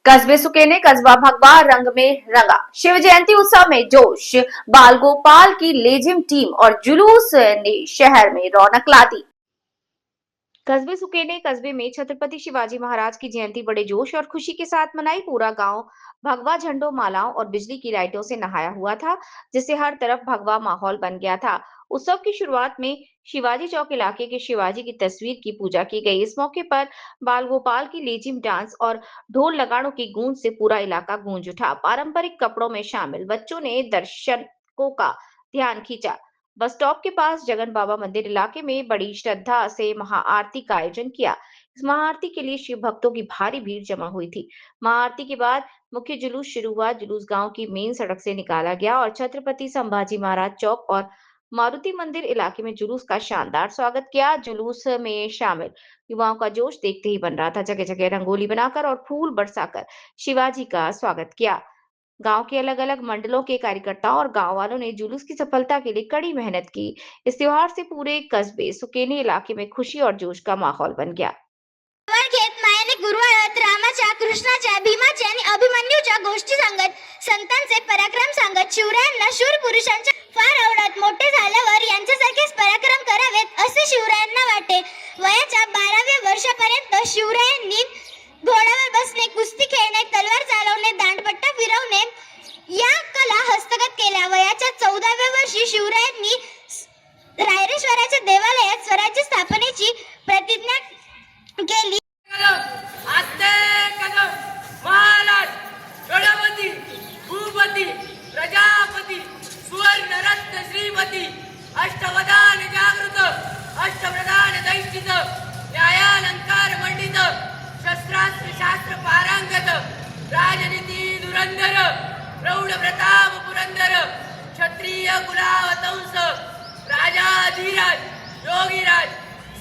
कस्बे सुकेने कस्बा भगवा रंग में रंगा। शिव जयंती उत्सव में जोश। बाल गोपाल की लेजिम टीम और जुलूस ने शहर में रौनक ला दी। कस्बे सुकेने कस्बे में छत्रपति शिवाजी महाराज की जयंती बड़े जोश और खुशी के साथ मनाई। पूरा गांव भगवा झंडों, मालाओं और बिजली की लाइटों से नहाया हुआ था, जिससे हर तरफ भगवा माहौल बन गया था। उत्सव की शुरुआत में शिवाजी चौक इलाके के शिवाजी की तस्वीर की पूजा की गई। इस मौके पर बाल गोपाल की लेजिम डांस और ढोल नगाड़ों की गूंज से पूरा इलाका गूंज उठा। पारंपरिक कपड़ों में शामिल बच्चों ने दर्शकों का ध्यान खींचा। बस स्टॉप के पास जगन बाबा मंदिर इलाके में बड़ी श्रद्धा से महाआरती का आयोजन किया। इस महाआरती के लिए शिव भक्तों की भारी भीड़ जमा हुई थी। महाआरती के बाद मुख्य जुलूस शुरू हुआ। जुलूस गांव की मेन सड़क से निकाला गया और छत्रपति संभाजी महाराज चौक और मारुति मंदिर इलाके में जुलूस का शानदार स्वागत किया। जुलूस में शामिल युवाओं का जोश देखते ही बन रहा था। जगह जगह रंगोली बनाकर और फूल बरसाकर शिवाजी का स्वागत किया। गांव के अलग अलग मंडलों के कार्यकर्ताओं और गांव वालों ने जुलूस की सफलता के लिए कड़ी मेहनत की। इस त्योहार से पूरे कस्बे सुकेनी इलाके में खुशी और जोश का माहौल बन गया। घेत मायेने गुरुवाळत रामाच्या, कृष्णाच्या, भीमाच्या आणि अभिमन्यूच्या गोष्टी सांगत, संतांचे पराक्रम सांगत, शिवरायांना शूर पुरुषांच्या फार आवडत. मोठे झाल्यावर यांच्यासारखेच पराक्रम करावेत असे शिवरायांना वाटे. वयाच्या 12व्या वर्षापर्यंत शिवरायांनी घोड्यावर बसणे, कुस्ती खेळणे, तलवार चालवणे, दांडपट्टा फिरवणे या कला हस्तगत केल्या. वयाच्या 14व्या वर्षी शिवरायांनी रायरेश्वराच्या देवालयात स्वराज्य स्थापनेची प्रतिज्ञा केली. आस्ते कदम महाराज गणपती भूपती प्रजापती सुवर्ण रत्न श्रीमती अष्टवदान जागृत अष्टप्रधान दैष्टित न्यायालंकार मंडित शस्त्रास्त्र शास्त्र पारंगत राजनीती धुरंधर प्रौढ प्रताप पुरंदर क्षत्रिय कुलावतंस राजा धीराज योगीराज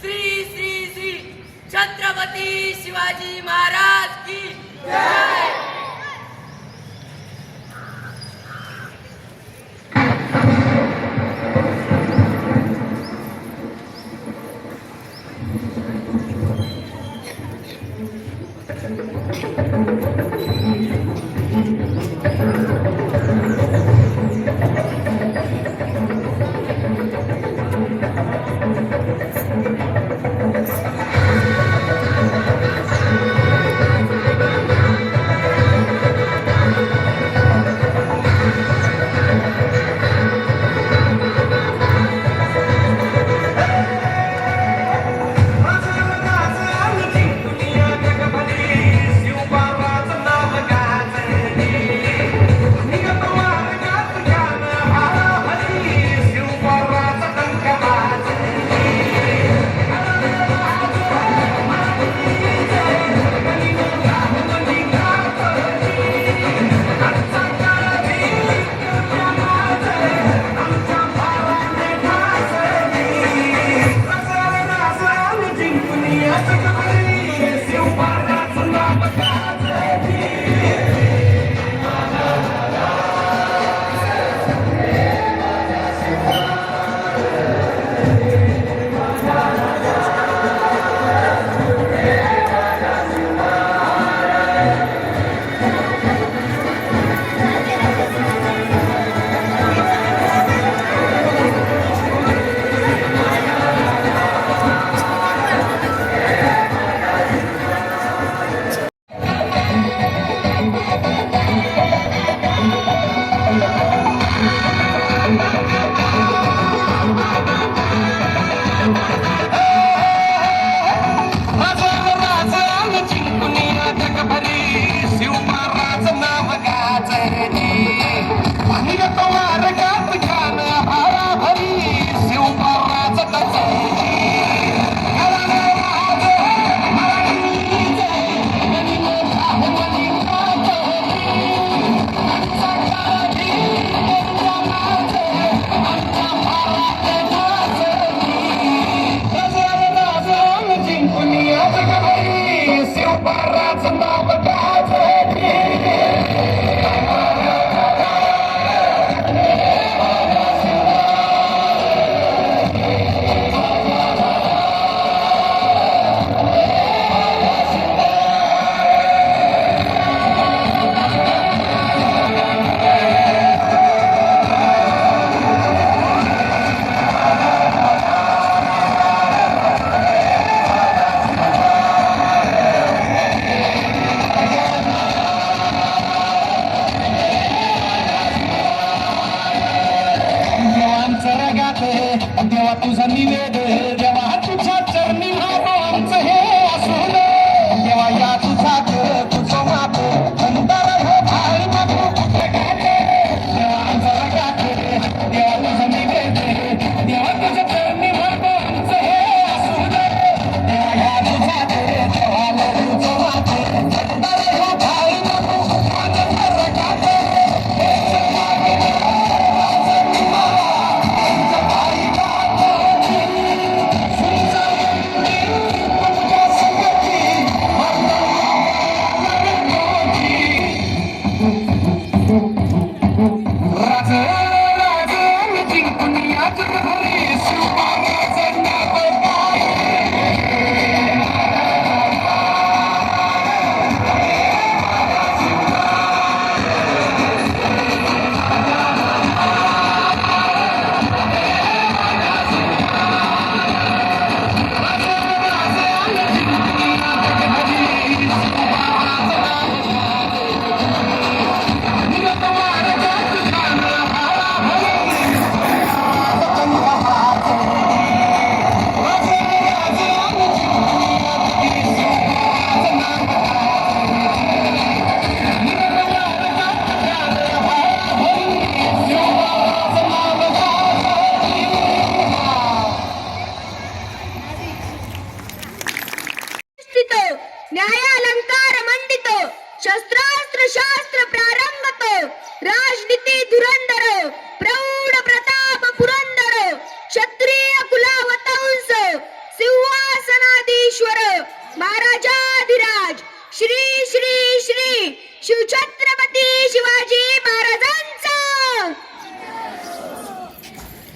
श्री श्री श्री छत्रपति शिवाजी महाराज की जय। अस्त्र शास्त्र प्रारंगतो राजनीती धुरंधर प्रौढ प्रताप पुरंदर क्षत्रिय कुलावतंस सिंहासनाधीश्वर महाराजाधिराज श्री श्री श्री शिवछत्रपती शिवाजी महाराजांचा